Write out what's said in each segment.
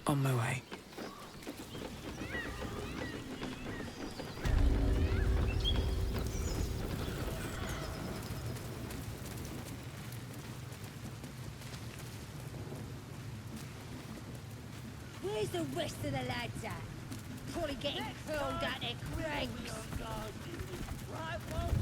On my way. Where's the rest of the lads at? Probably getting curled at their cranks. Right, Wolf?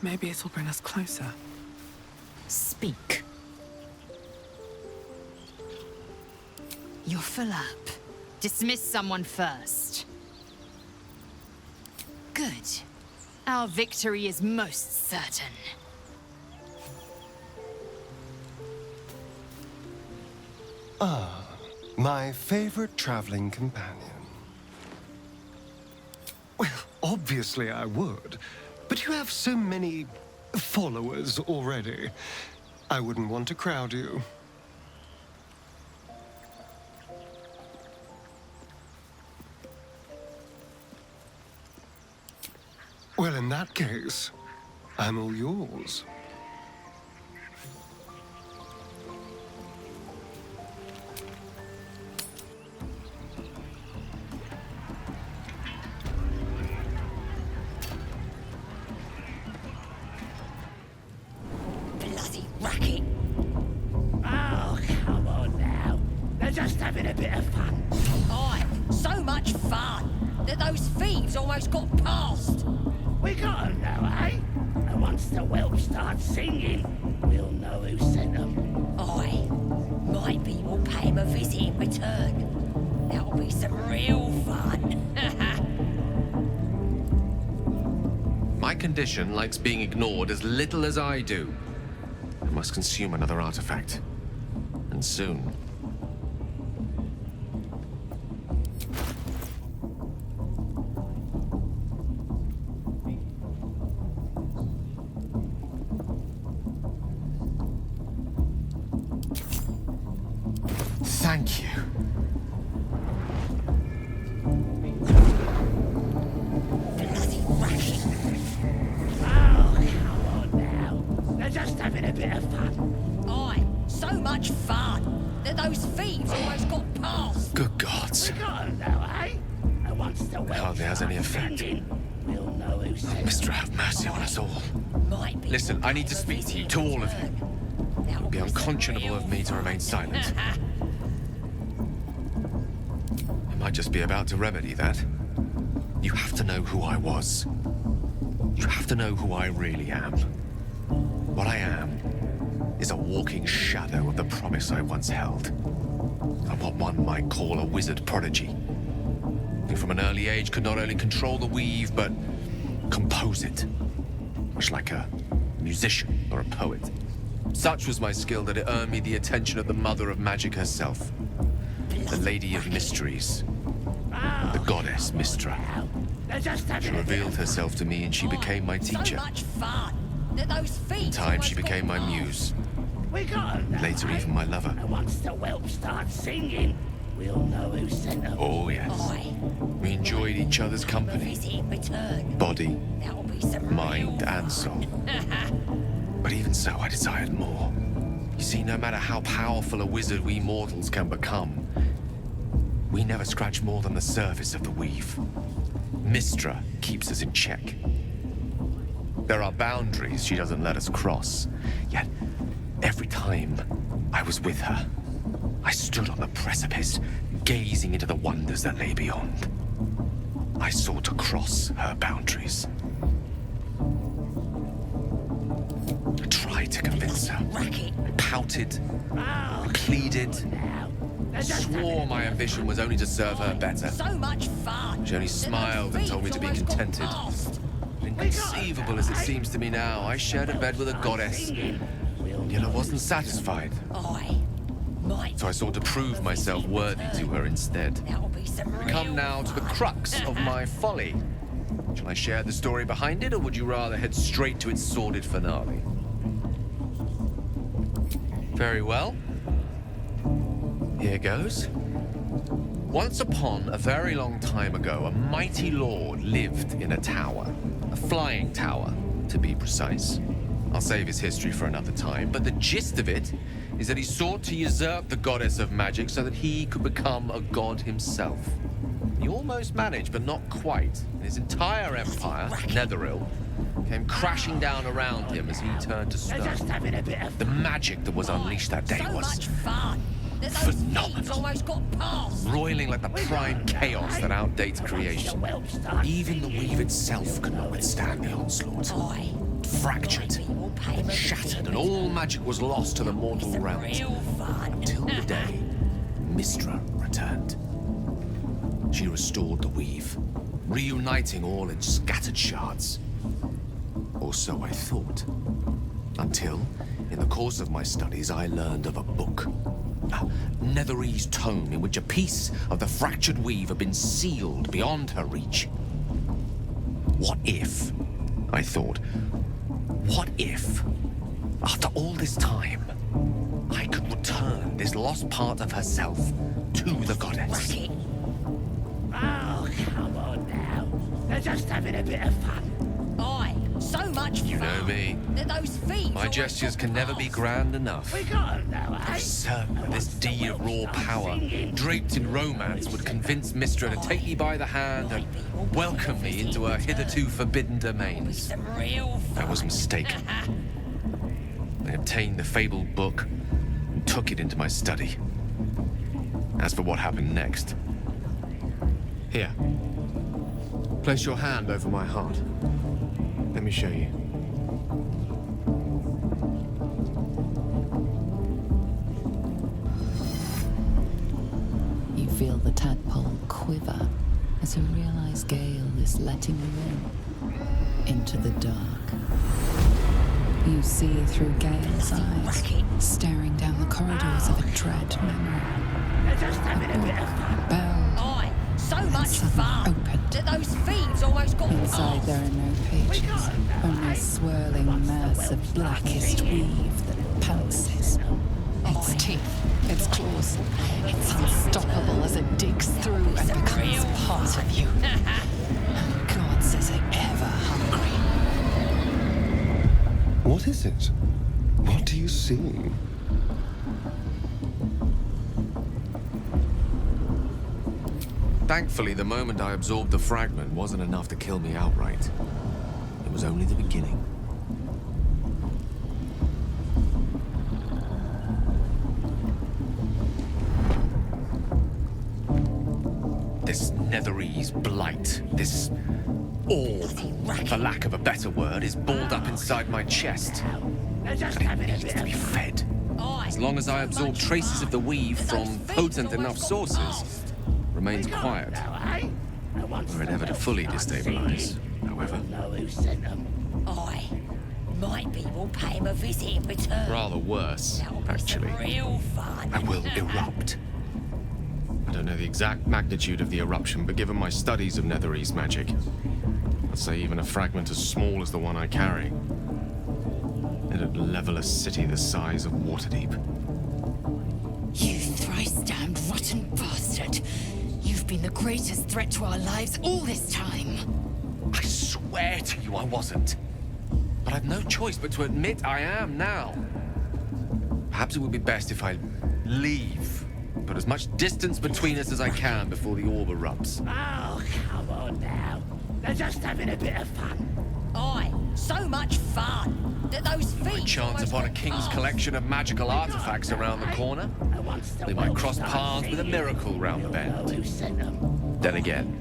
Maybe it'll bring us closer. Speak. You're full up. Dismiss someone first. Good. Our victory is most certain. Ah, my favorite traveling companion. Well, obviously I would. But you have so many followers already. I wouldn't want to crowd you. Well, in that case, I'm all yours. Bloody racket. Oh, come on now. They're just having a bit of fun. Aye, so much fun that those thieves almost got past. We got 'em now, eh? And once the whelp starts singing, we'll know who sent 'em. Aye, maybe we'll pay him a visit in return. That'll be some real fun. My condition likes being ignored as little as I do. I must consume another artifact. And soon. Thank you. Bloody racket. Oh, come on now. They're just having a bit of fun. Aye, so much fun that those thieves almost got past. Good gods. We got 'em now, eh? And once the whelp Hardly has any starts effect. singing, we'll know who sent 'em. Mister, have mercy on us all. Might be Listen, we'll I need pay to him a speak to you, visit to in all of you. return. That'll It would be some unconscionable real of me to remain silent. I might just be about to remedy that. You have to know who I was. You have to know who I really am. What I am is a walking shadow of the promise I once held. I'm what one might call a wizard prodigy, who from an early age could not only control the weave, but compose it, much like a musician or a poet. Such was my skill that it earned me the attention of the mother of magic herself, the Lady of Mysteries, the goddess Mystra. They're just She having a bit revealed of fun. herself to me and she became my teacher. So much fun that those thieves In time, she almost became got my past. muse. We got 'em now, Later, eh? even my lover. And once the whelp starts singing, we'll know who sent 'em. Oh, yes. Aye, We enjoyed each other's a company, visit in return. body, That'll be some mind, real and soul. But even so, I desired more. You see, no matter how powerful a wizard we mortals can become, we never scratch more than the surface of the weave. Mystra keeps us in check. There are boundaries she doesn't let us cross. Yet, every time I was with her, I stood on the precipice, gazing into the wonders that lay beyond. I sought to cross her boundaries. I tried to convince her. Racket. I pouted, Oh, pleaded, they're just having swore a my bit of ambition was only to serve her better. So much fun. She only smiled and told me to be contented. Inconceivable as it seems to me now, I shared a bed with a goddess, yet I wasn't satisfied. I might. So I sought to prove myself worthy to her instead. That'll be some We come real now to the fun. crux of my folly. Shall I share the story behind it, or would you rather head straight to its sordid finale? Very well. Here goes. Once upon a very long time ago, a mighty lord lived in a tower. A flying tower, to be precise. I'll save his history for another time, but the gist of it is that he sought to usurp the goddess of magic so that he could become a god himself. He almost managed, but not quite. And his entire empire, Netheril, came crashing down around him as he turned to They're just stone. having a bit of The magic that was unleashed that day So was much fun. That those thieves phenomenal. almost got past. roiling like the prime chaos that outdates creation. Even the weave itself could not withstand the onslaught. I Fractured, shattered, and all magic was lost to the mortal realms. real fun. Until the day Mistra returned. She restored the weave, reuniting all its scattered shards. Or so I thought. Until, in the course of my studies, I learned of a book. A Netherese tome in which a piece of the fractured weave had been sealed beyond her reach. What if, I thought, what if, after all this time, I could return this lost part of herself to the goddess? Racket. Oh, come on now. They're just having a bit of fun. I so much fun. You know me. That those thieves My almost gestures got can never be past. grand enough. We got 'em now, eh? Certain that this deed of raw power, draped in romance, would convince Mistra to take me by the hand and welcome me into her hitherto forbidden domains. Some real fun. I was mistaken. I obtained the fabled book and took it into my study. As for what happened next... Here. Place your hand over my heart. Let me show you. You feel the tadpole quiver as you realize Gale is letting you in into the dark. You see through Gale's eyes, staring down the corridors of a dread memory. They're just having a bit of fun. Bell I so much suddenly fun. opened. That those thieves almost got Inside past. there are no pages, only a swirling mass of blackest weave that pounces. Its teeth, its claws, it's unstoppable as it digs through and becomes part of you. God says it ever hungry. What is it? What do you see? Thankfully, the moment I absorbed the fragment wasn't enough to kill me outright. It was only the beginning. This Netherese blight, this orb, for lack of a better word, is balled up inside my chest. They're just And it having a needs bit to of be fun. fed. As long as I absorb traces of the weave from potent enough sources, remains quiet. Were it ever to fully destabilize, however. Know who sent them. I might be will pay him a visit in return. Rather worse, That'll be some actually. real fun. I will erupt. I don't know the exact magnitude of the eruption, but given my studies of Netherese magic, I'd say even a fragment as small as the one I carry, it'd level a city the size of Waterdeep. You thrice-damned rotten bastard. You've been the greatest threat to our lives all this time. I swear to you I wasn't. But I've no choice but to admit I am now. Perhaps it would be best if I leave. Put as much distance between us as I can before the orb erupts. Oh, come on now. They're just having a bit of fun. I so much fun. That those I thieves chance almost upon a got king's past. collection of magical artifacts around the corner. We might cross paths with a miracle round the bend. Who sent them? Then again,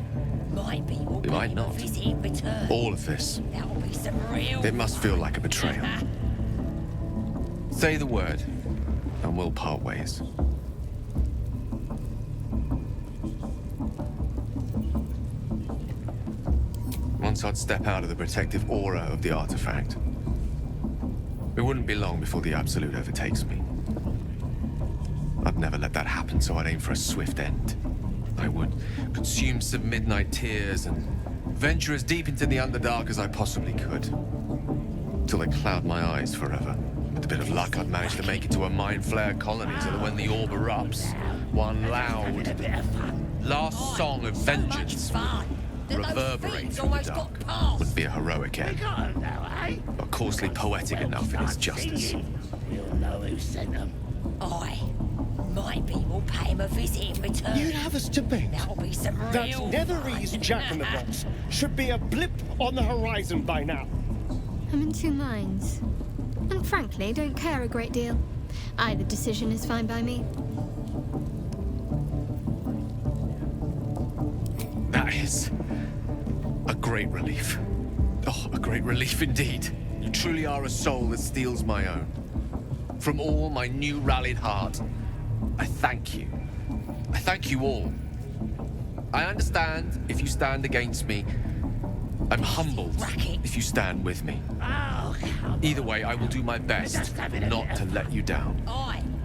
Might be will We pay might him a not. visit in return. all of this, That'll be some real it must feel like a betrayal. Say the word, and we'll part ways. Once I'd step out of the protective aura of the artifact, it wouldn't be long before the Absolute overtakes me. I'd never let that happen, so I'd aim for a swift end. I would consume some midnight tears and venture as deep into the Underdark as I possibly could, till they cloud my eyes forever. With a bit of luck, I'd manage to make it to a Mind Flayer colony so that when the orb erupts, one loud, last song of vengeance reverberates through the dark. Would be a heroic end, but coarsely poetic enough in its justice. We'll know who sent them. Maybe we'll pay him a visit in return. You'd have us to bet That'll be some that real Netherese fun. Jack-in-the-Box should be a blip on the horizon by now. I'm in two minds. And frankly, don't care a great deal. Either decision is fine by me. That is a great relief. Oh, a great relief indeed. You truly are a soul that steals my own. From all my new rallied heart, I thank you. I thank you all. I understand if you stand against me. I'm humbled if you stand with me. Oh, Either way, I will do my best not to let you down.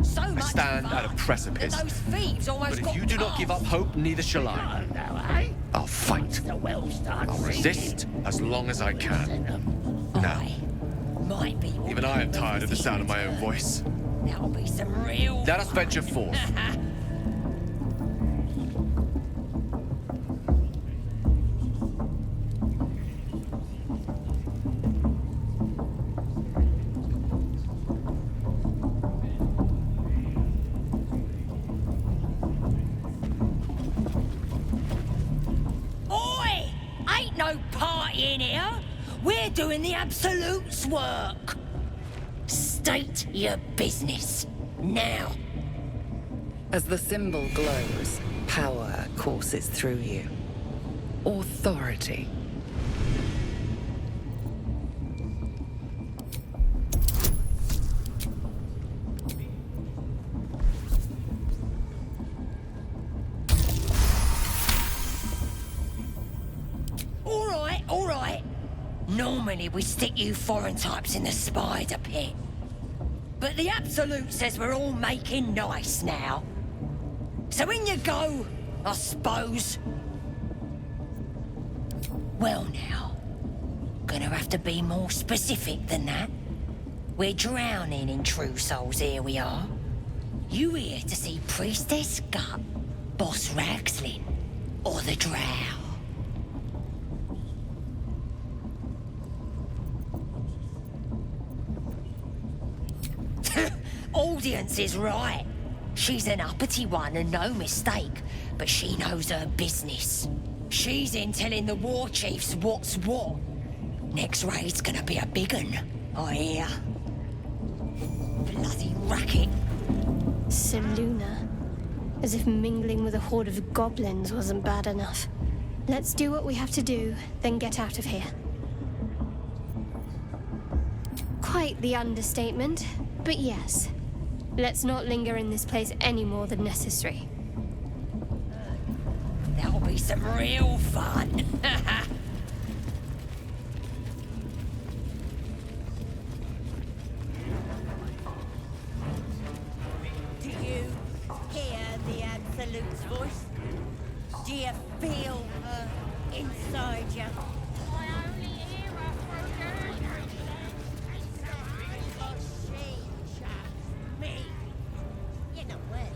So I much stand fun at a precipice, that those thieves almost but if got you do not past. give up hope, neither shall I. I'll fight. The well starts I'll resist as long as I can. Now, Maybe we'll even I am tired of the sound of my own voice. That'll be some real Let us venture forth. Oi! Ain't no party in here. We're doing the Absolute's work. State your business. Now. As the symbol glows, power courses through you. Authority. All right. Normally we stick you foreign types in the spider pit. But the Absolute says we're all making nice now. So in you go, I suppose. Well now, gonna have to be more specific than that. We're drowning in true souls, here we are. You here to see Priestess Gut, Boss Ragslin, or the Drow? Audience is right. She's an uppity one and no mistake, but she knows her business. She's in telling the war chiefs what's what. Next raid's gonna be a big un, I hear. Bloody racket. Seluna. As if mingling with a horde of goblins wasn't bad enough. Let's do what we have to do, then get out of here. Quite the understatement, but yes. Let's not linger in this place any more than necessary. That'll be some real fun. Do you hear the Absolute's voice? Do you feel her inside you? I only hear her through she shouts me. You know where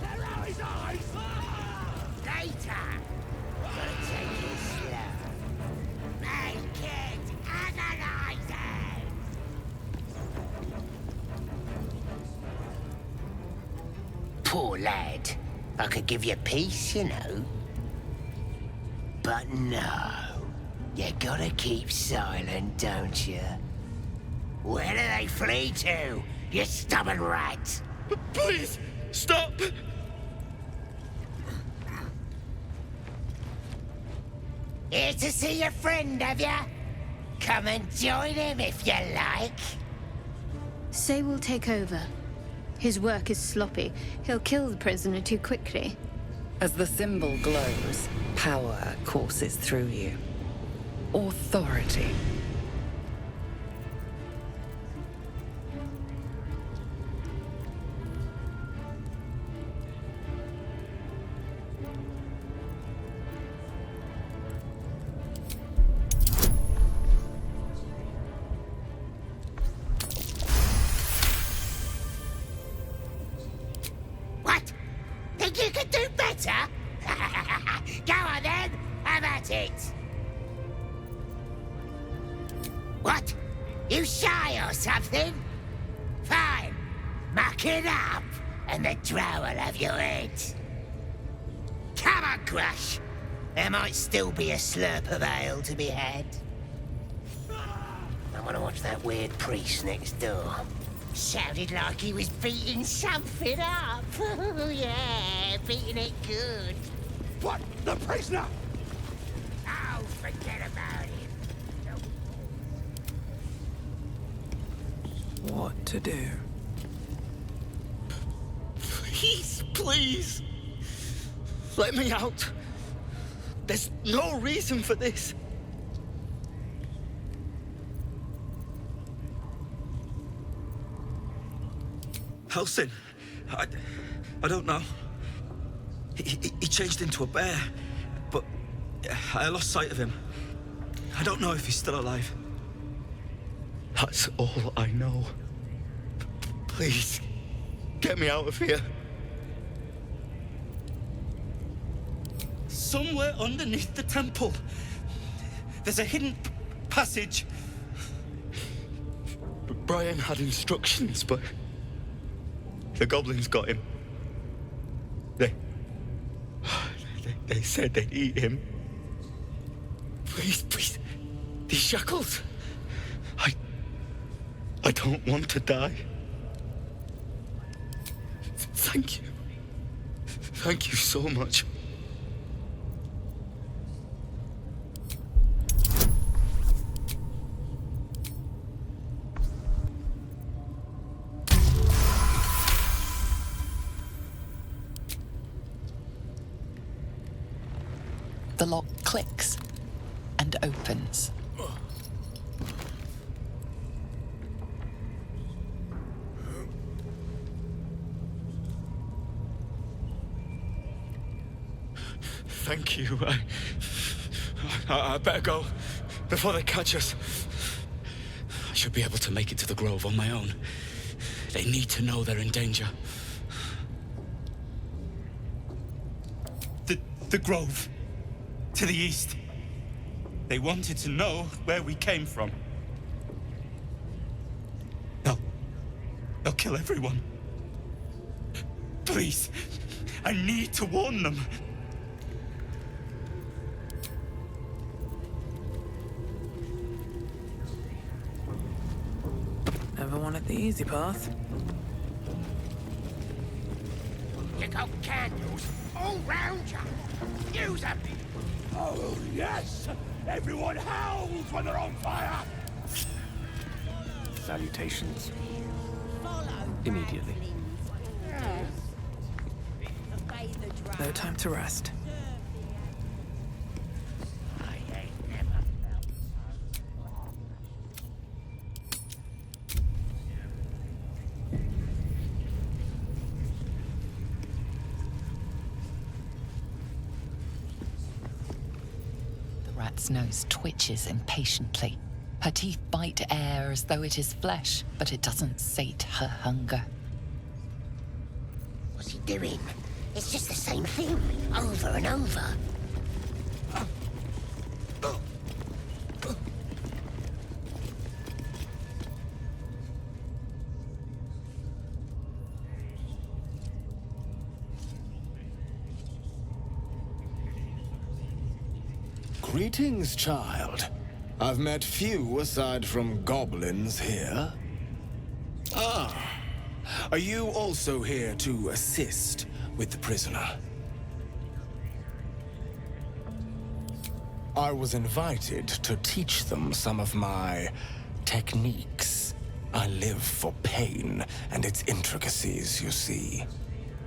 There are his eyes! later. Gotta take it slow. Make it analyzing. Poor lad. I could give you peace, you know. But no. You gotta keep silent, don't you? Where do they flee to, you stubborn rat? Please, stop! Here to see your friend, have ya? Come and join him if you like. Say we'll take over. His work is sloppy. He'll kill the prisoner too quickly. As the symbol glows, power courses through you. Authority. What? Think you could do better? Go on then, have at it! What? You shy or something? Fine, muck it up, and the drow will have your head. Come on, Crush. There might still be a slurp of ale to be had. I want to watch that weird priest next door. Sounded like he was beating something up. Yeah, beating it good. What? The prisoner? Oh, forget about it. What to do? Please, please. Let me out. There's no reason for this. Halsin, I don't know. He changed into a bear, but I lost sight of him. I don't know if he's still alive. That's all I know. Please, get me out of here. Somewhere underneath the temple, there's a hidden passage. Brian had instructions, but the goblins got him. They said they'd eat him. Please, please, these shackles. I don't want to die. Thank you. Thank you so much. The lock clicks and opens. Thank you. I better go before they catch us. I should be able to make it to the Grove on my own. They need to know they're in danger. The Grove. To the east. They wanted to know where we came from. They'll kill everyone. Please, I need to warn them. Never wanted the easy path. You got candles all round you. Use them. Oh, yes! Everyone howls when they're on fire! Salutations. Immediately. No time to rest. Rat's nose twitches impatiently. Her teeth bite air as though it is flesh, but it doesn't sate her hunger. What's he doing? It's just the same thing, over and over. Greetings, child. I've met few aside from goblins here. Ah, are you also here to assist with the prisoner? I was invited to teach them some of my techniques. I live for pain and its intricacies, you see.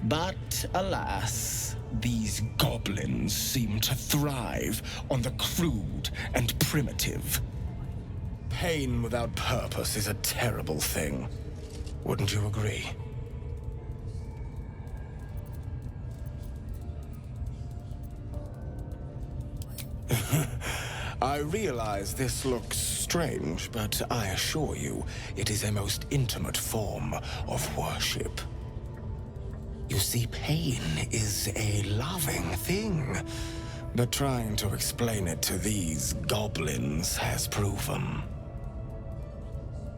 But alas, these goblins seem to thrive on the crude and primitive. Pain without purpose is a terrible thing. Wouldn't you agree? I realize this looks strange, but I assure you, it is a most intimate form of worship. You see, pain is a loving thing, but trying to explain it to these goblins has proven.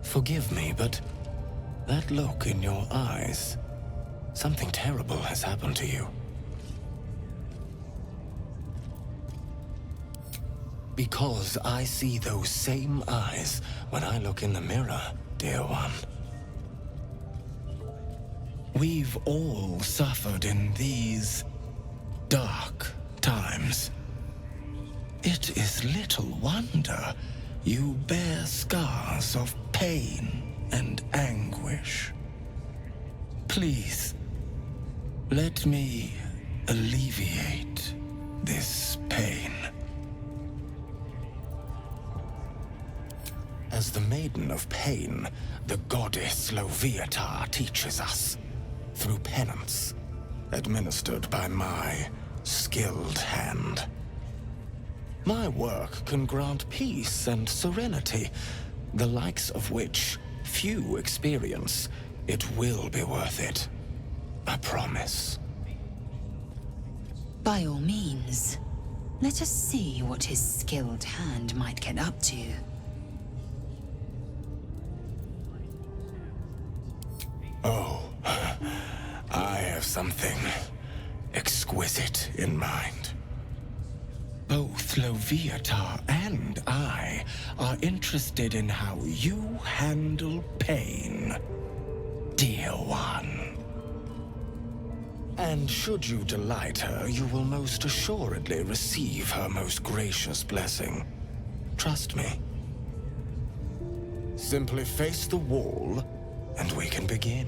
Forgive me, but that look in your eyes, something terrible has happened to you. Because I see those same eyes when I look in the mirror, dear one. We've all suffered in these dark times. It is little wonder you bear scars of pain and anguish. Please, let me alleviate this pain. As the Maiden of Pain, the goddess Loviatar teaches us, through penance, administered by my skilled hand. My work can grant peace and serenity, the likes of which few experience. It will be worth it. I promise. By all means, let us see what his skilled hand might get up to. Oh, I have something exquisite in mind. Both Loviatar and I are interested in how you handle pain, dear one. And should you delight her, you will most assuredly receive her most gracious blessing. Trust me. Simply face the wall, and we can begin.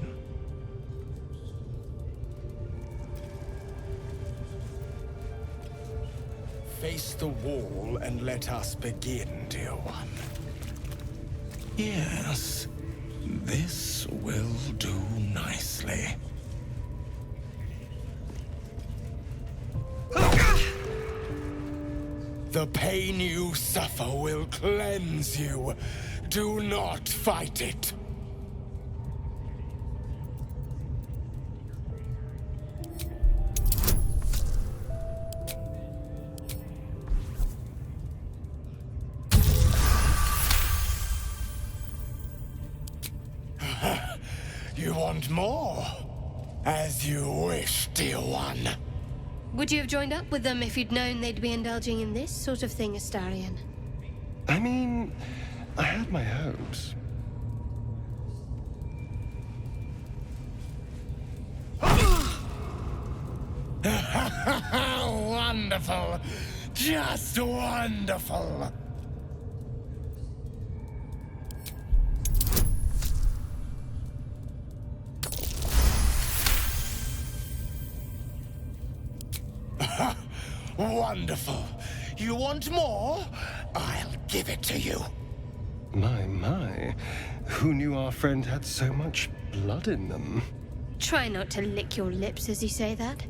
Face the wall and let us begin, dear one. Yes, this will do nicely. The pain you suffer will cleanse you. Do not fight it. You want more? As you wish, dear one. Would you have joined up with them if you'd known they'd be indulging in this sort of thing, Astarion? I mean, I had my hopes. Wonderful! Just wonderful! Wonderful. You want more? I'll give it to you. My. Who knew our friend had so much blood in them? Try not to lick your lips as you say that.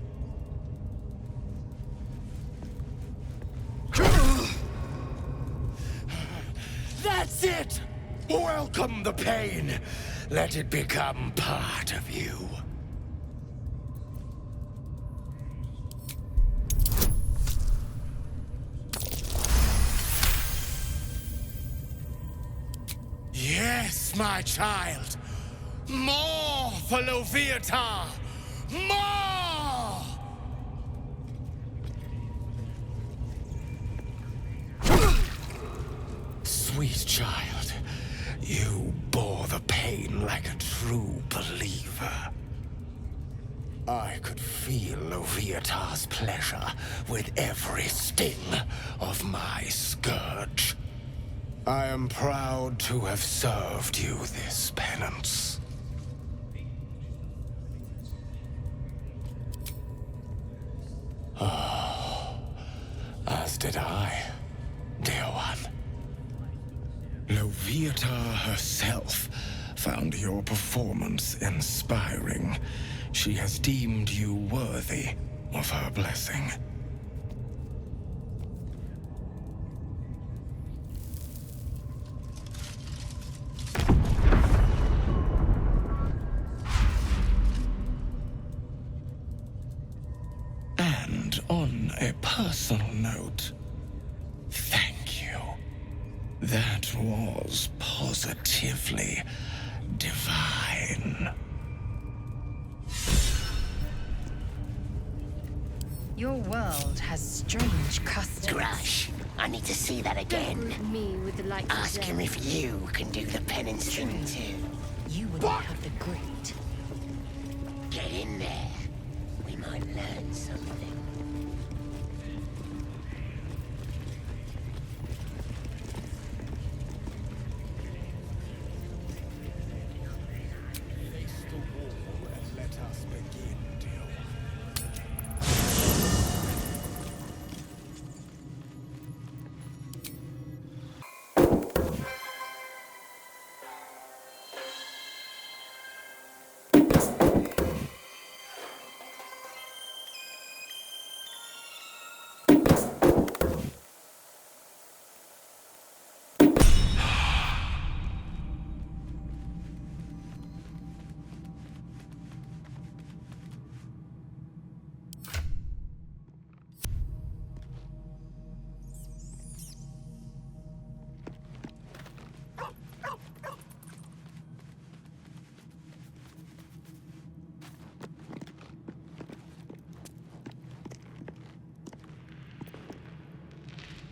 That's it! Welcome the pain. Let it become part of you. Yes, my child. More for Loviatar! More! Sweet child, you bore the pain like a true believer. I could feel Loviatar's pleasure with every sting of my scourge. I am proud to have served you this penance. Oh, as did I, dear one. Loviata herself found your performance inspiring. She has deemed you worthy of her blessing. And on a personal note, thank you. That was positively divine. Your world has strange customs. Grush, I need to see that again. Don't group me with the likes of Ask him them. if you can do the penance thing too. You wouldn't have the grit. Get in there. We might learn something. Face the wall and let us begin, dear one.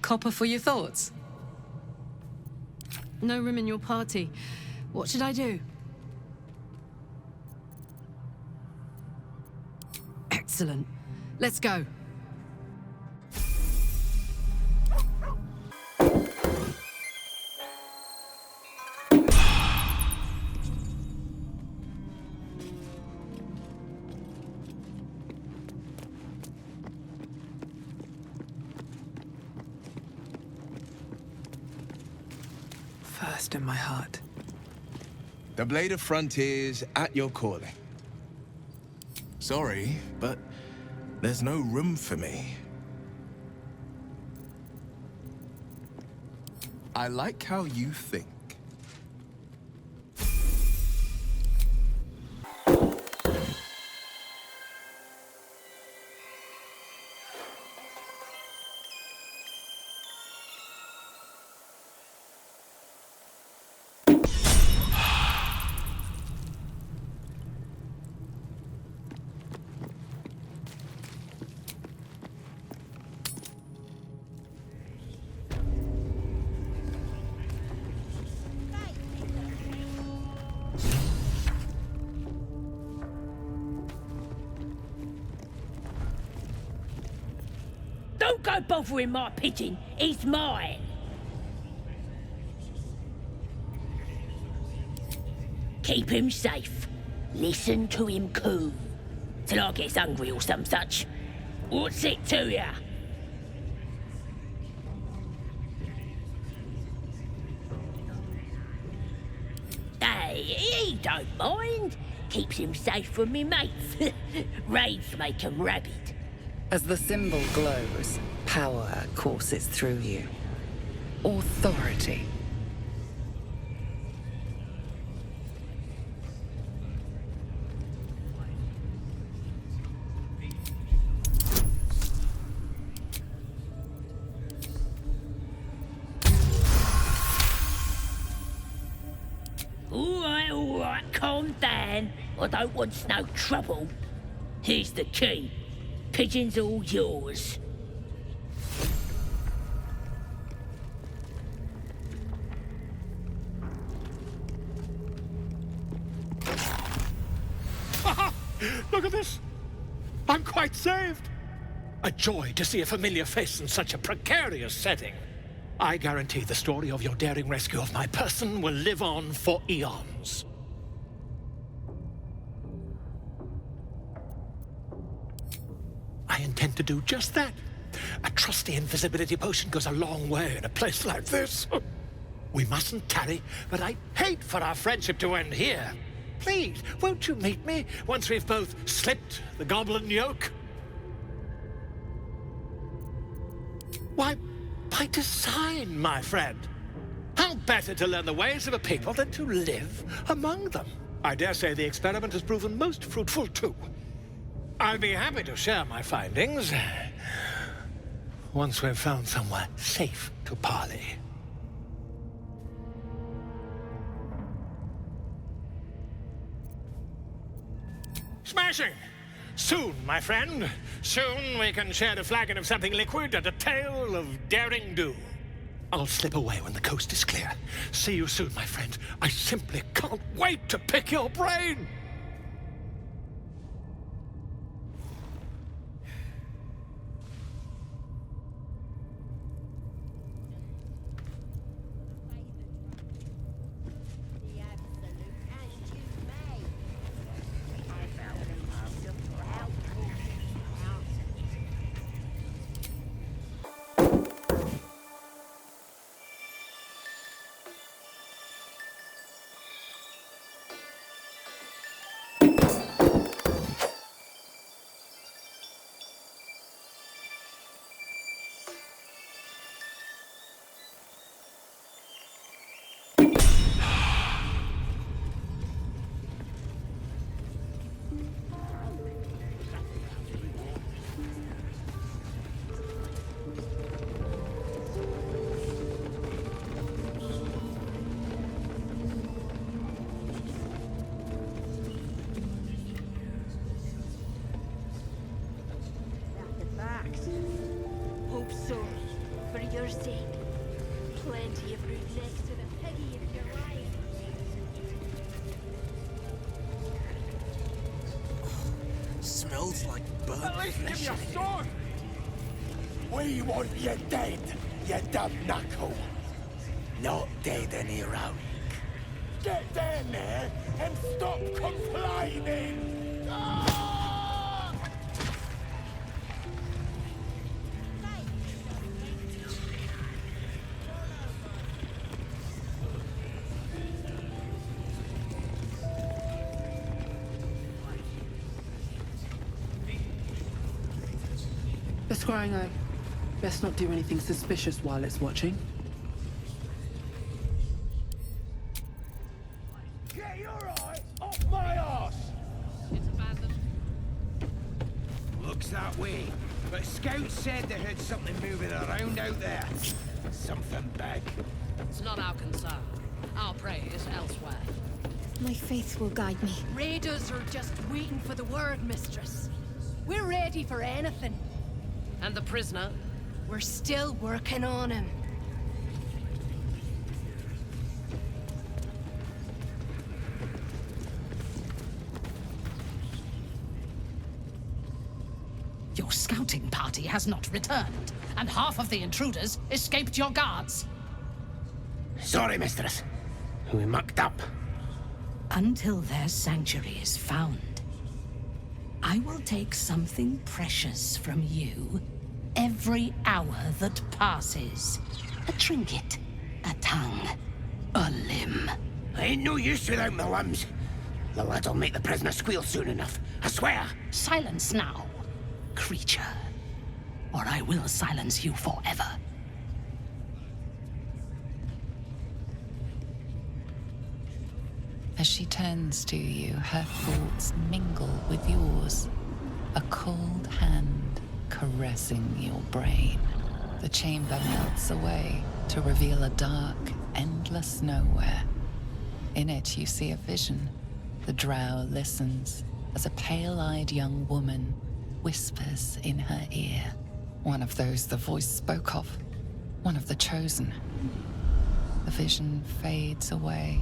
Copper for your thoughts? No room in your party. What should I do? Excellent. Let's go. First in my heart. The Blade of Frontiers at your calling. Sorry, but there's no room for me. I like how you think. Don't go bothering my pigeon. He's mine. Keep him safe. Listen to him coo. Till I gets hungry or some such. What's it to ya? Hey, he don't mind. Keeps him safe from me mates. Raids make him rabid. As the symbol glows, power courses through you. Authority. All right, calm down. I don't want no trouble. Here's the key. Pigeon's all yours. Look at this! I'm quite saved! A joy to see a familiar face in such a precarious setting. I guarantee the story of your daring rescue of my person will live on for eons. I intend to do just that. A trusty invisibility potion goes a long way in a place like this. We mustn't tarry, but I'd hate for our friendship to end here. Please, won't you meet me once we've both slipped the goblin yoke? Why, by design, my friend. How better to learn the ways of a people than to live among them? I dare say the experiment has proven most fruitful, too. I'll be happy to share my findings once we've found somewhere safe to parley. Smashing! Soon, my friend. Soon we can share a flagon of something liquid and a tale of daring do. I'll slip away when the coast is clear. See you soon, my friend. I simply can't wait to pick your brain! Hope so. For your sake. Plenty of room next to the piggy if you're lying. Smells like burnt At least give me flesh. a sword! We want you dead, you dumb knuckle. Not dead any heroic. Get down there and stop complaining! Ah! The scrying eye. Best not do anything suspicious while it's watching. Get your eye off my ass! It's abandoned. Looks that way. But scouts said they heard something moving around out there. Something big. It's not our concern. Our prey is elsewhere. My faith will guide me. Raiders are just waiting for the word, mistress. We're ready for anything. And the prisoner? We're still working on him. Your scouting party has not returned, and half of the intruders escaped your guards. Sorry, mistress. We mucked up. Until their sanctuary is found, I will take something precious from you every hour that passes. A trinket, a tongue, a limb. I ain't no use without my limbs. The lad'll make the prisoner squeal soon enough, I swear. Silence now, creature, or I will silence you forever. As she turns to you, her thoughts mingle with yours. A cold hand caressing your brain. The chamber melts away to reveal a dark, endless nowhere. In it, you see a vision. The drow listens as a pale-eyed young woman whispers in her ear. One of those the voice spoke of. One of the chosen. The vision fades away.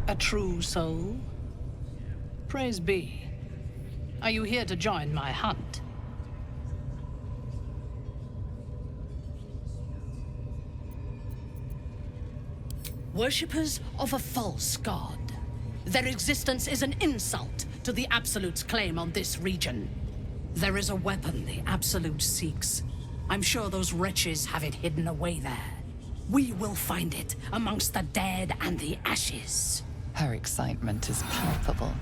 A true soul? Praise be. Are you here to join my hunt? Worshippers of a false god. Their existence is an insult to the Absolute's claim on this region. There is a weapon the Absolute seeks. I'm sure those wretches have it hidden away there. We will find it amongst the dead and the ashes. Her excitement is palpable.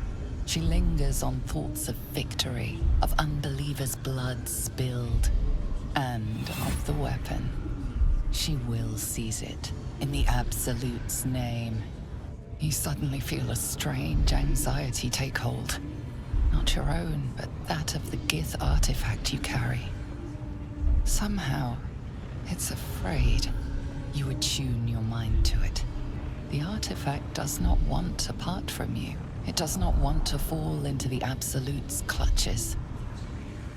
She lingers on thoughts of victory, of unbelievers' blood spilled, and of the weapon. She will seize it, in the Absolute's name. You suddenly feel a strange anxiety take hold. Not your own, but that of the Gith artifact you carry. Somehow, it's afraid. You attune your mind to it. The artifact does not want to part from you. It does not want to fall into the Absolute's clutches.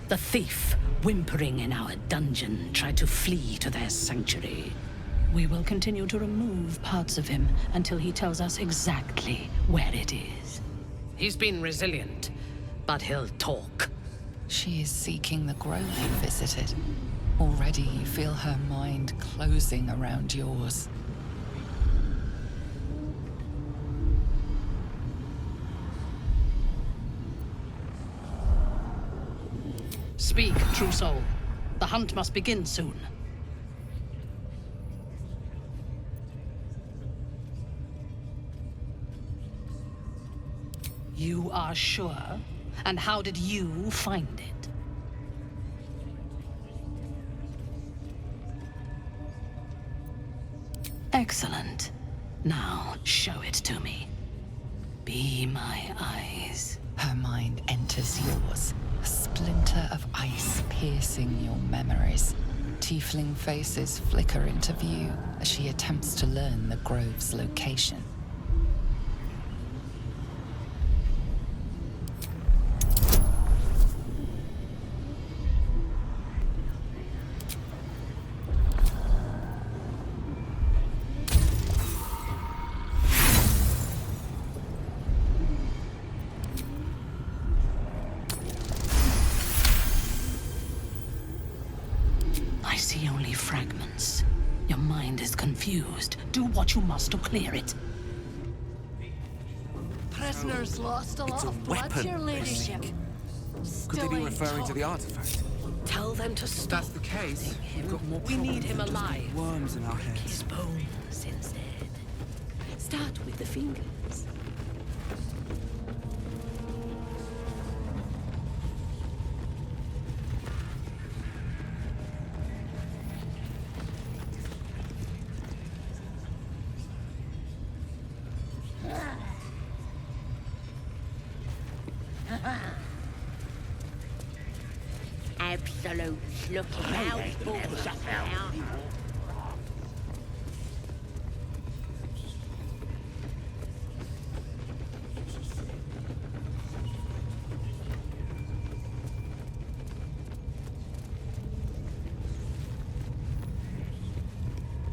The thief, whimpering in our dungeon, tried to flee to their sanctuary. We will continue to remove parts of him until he tells us exactly where it is. He's been resilient, but he'll talk. She is seeking the grove you visited. Already you feel her mind closing around yours. Speak, true soul. The hunt must begin soon. You are sure? And how did you find it? Excellent. Now, show it to me. Be my eyes. Her mind enters yours, a splinter of ice piercing your memories. Tiefling faces flicker into view as she attempts to learn the grove's location. I see only fragments. Your mind is confused. Do what you must to clear it. Prisoners lost a lot of blood, your ladyship. Could they be referring to the artifact? Tell them to stop. That's the case. We've got more We need him alive. Worms in our heads. His bones instead. Start with the fingers. Absolute looking out for now.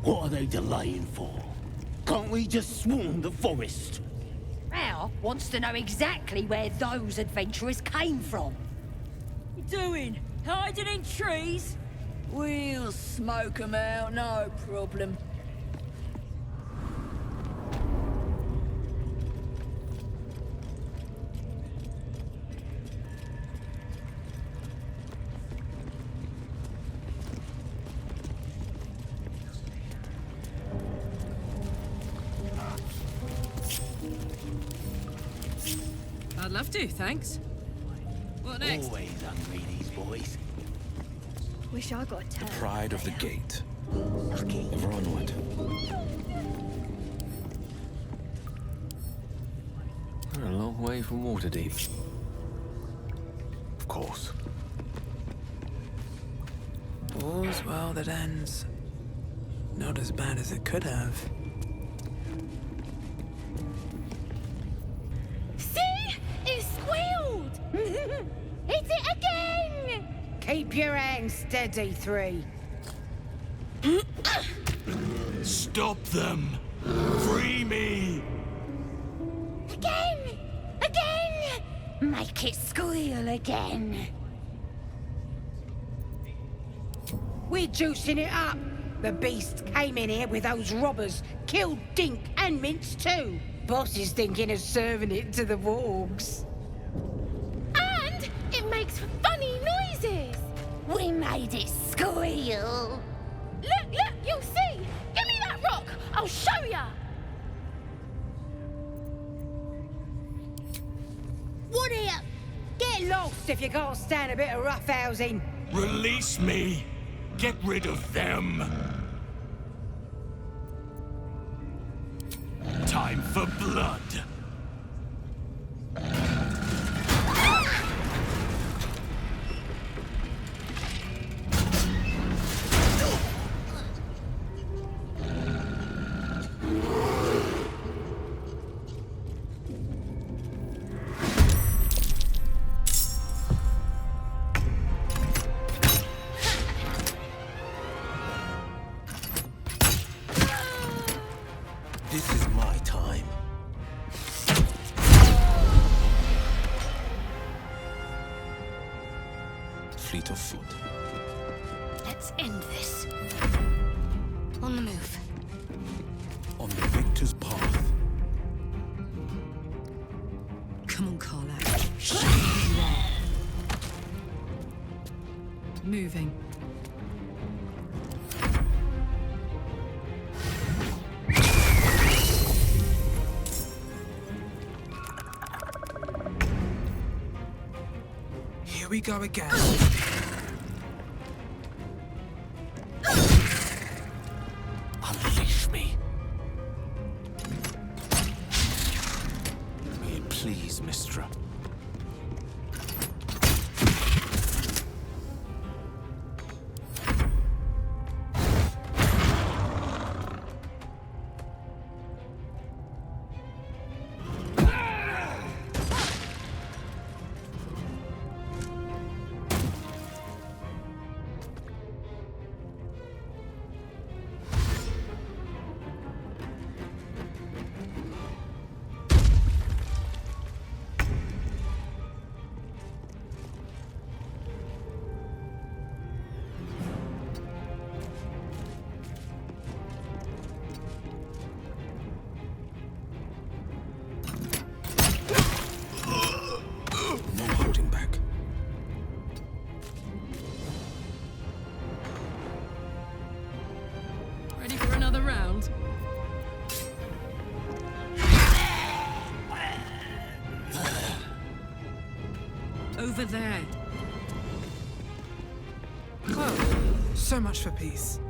What are they delaying for? Can't we just swarm the forest? Al wants to know exactly where those adventurers came from. You doing? Hiding in trees? We'll smoke 'em out, no problem. I'd love to, thanks. What next? Always hungry, these boys. Wish I got The turned. pride of the gate. Ever onward. We're a long way from Waterdeep. Of course. All's well that ends. Not as bad as it could have. See? It squealed! Hit it again! Keep your hands steady, Three. Stop them! Free me! Again! Again! Make it squeal again. We're juicing it up. The beast came in here with those robbers, killed Dink and Mince too. Boss is thinking of serving it to the wargs. And it makes funny noises. We made it squeal. Look, you'll see. Give me that rock. I'll show ya. Woody up! Get lost if you can't stand a bit of roughhousing. Release me. Get rid of them. Time for blood. This is my time. Fleet of foot. Let's end this. On the move. On the victor's path. Come on, Carla. Show me who you are. Moving. Here we go again. Unleash me. May it please, Mistra. No holding back. Ready for another round? Over there. Oh, so much for peace.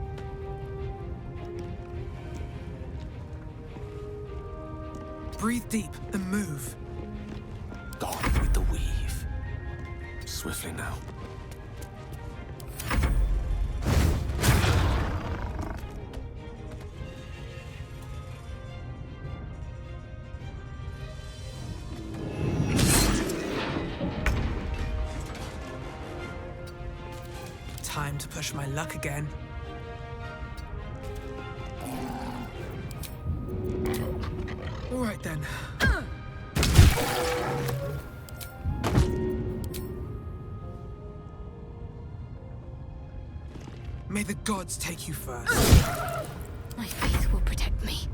Breathe deep and move. Gone with the weave. Swiftly now. Time to push my luck again. All right then. May the gods take you first. My faith will protect me.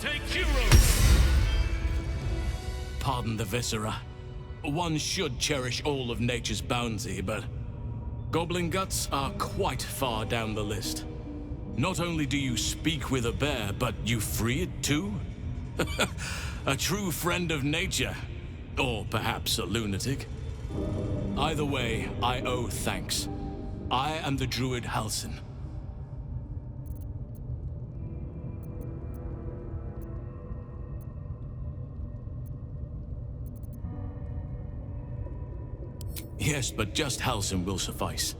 Take hero. Pardon the viscera. One should cherish all of nature's bounty, but goblin guts are quite far down the list. Not only do you speak with a bear, but you free it too? A true friend of nature. Or perhaps a lunatic. Either way, I owe thanks. I am the druid Halsin. Yes, but just Halsin will suffice.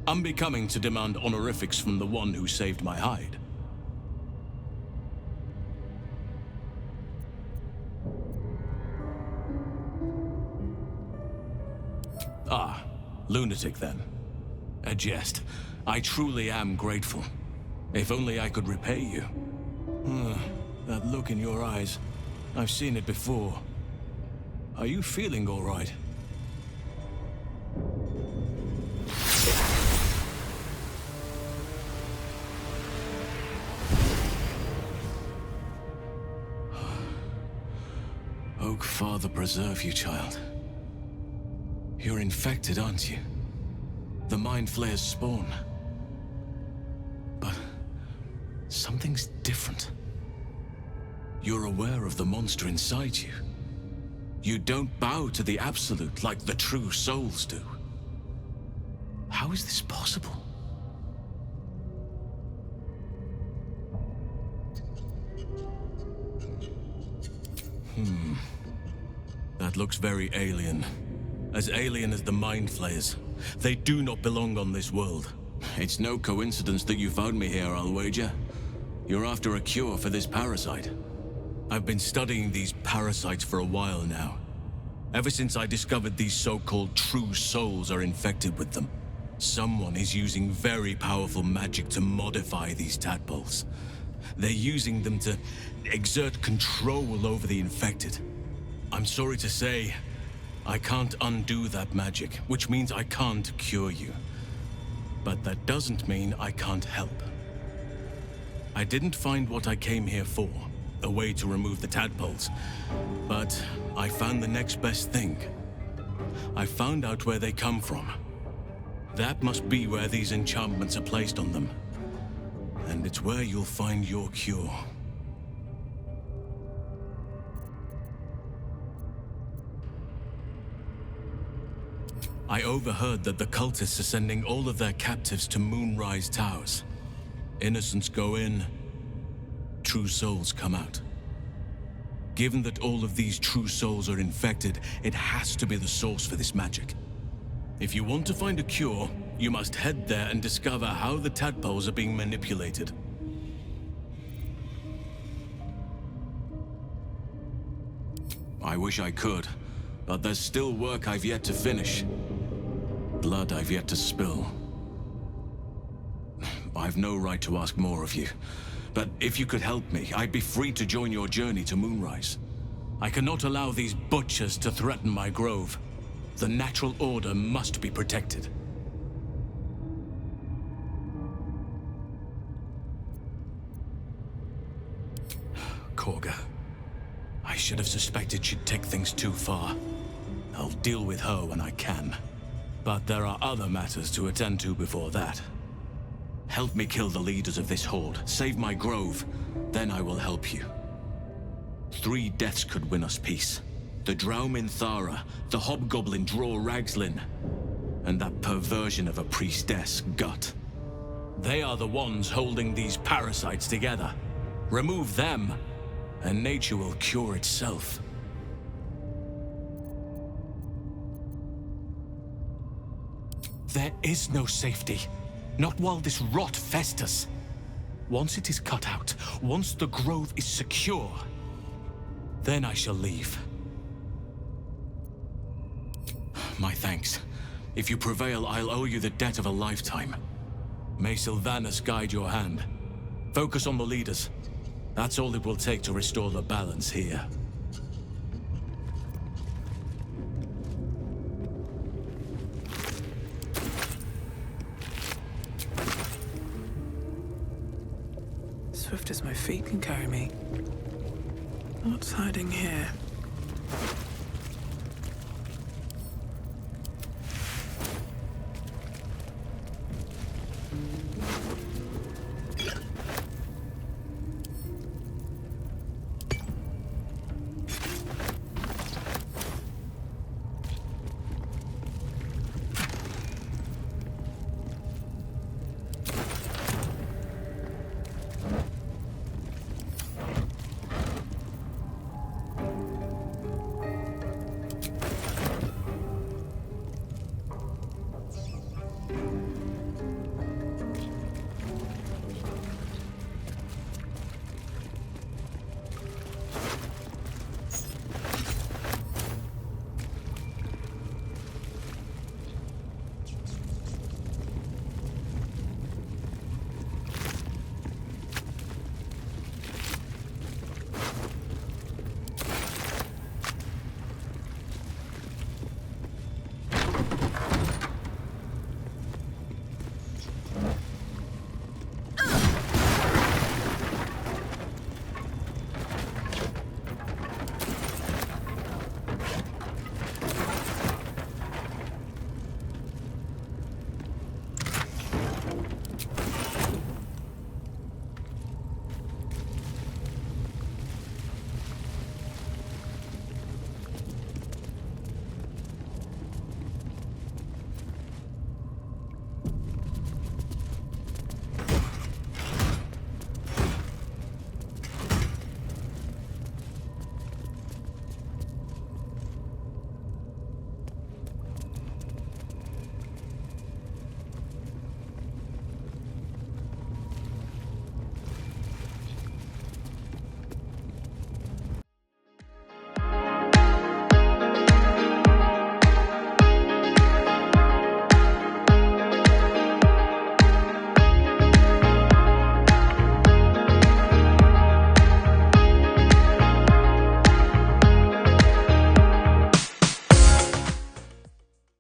Unbecoming to demand honorifics from the one who saved my hide. Ah, lunatic then. A jest. I truly am grateful. If only I could repay you. That look in your eyes. I've seen it before. Are you feeling all right? Oak Father preserve you, child. You're infected, aren't you? The Mind Flayer's spawn. But something's different. You're aware of the monster inside you. You don't bow to the Absolute like the true souls do. How is this possible? That looks very alien. As alien as the Mind Flayers. They do not belong on this world. It's no coincidence that you found me here, I'll wager. You're after a cure for this parasite. I've been studying these parasites for a while now. Ever since I discovered these so-called true souls are infected with them. Someone is using very powerful magic to modify these tadpoles. They're using them to exert control over the infected. I'm sorry to say, I can't undo that magic, which means I can't cure you. But that doesn't mean I can't help. I didn't find what I came here for, a way to remove the tadpoles, but I found the next best thing. I found out where they come from. That must be where these enchantments are placed on them. And it's where you'll find your cure. I overheard that the cultists are sending all of their captives to Moonrise Towers. Innocents go in, true souls come out. Given that all of these true souls are infected, it has to be the source for this magic. If you want to find a cure, you must head there and discover how the tadpoles are being manipulated. I wish I could, but there's still work I've yet to finish. Blood I've yet to spill. I've no right to ask more of you, but if you could help me, I'd be free to join your journey to Moonrise. I cannot allow these butchers to threaten my grove. The natural order must be protected. Korga. I should have suspected she'd take things too far. I'll deal with her when I can. But there are other matters to attend to before that. Help me kill the leaders of this horde, save my grove, then I will help you. 3 deaths could win us peace. The Draumin Thara, the Hobgoblin Draw Ragslin, and that perversion of a priestess, Gut. They are the ones holding these parasites together. Remove them, and nature will cure itself. There is no safety. Not while this rot festers. Once it is cut out, once the grove is secure, then I shall leave. My thanks. If you prevail, I'll owe you the debt of a lifetime. May Sylvanas guide your hand. Focus on the leaders. That's all it will take to restore the balance here. Swift as my feet can carry me. What's hiding here?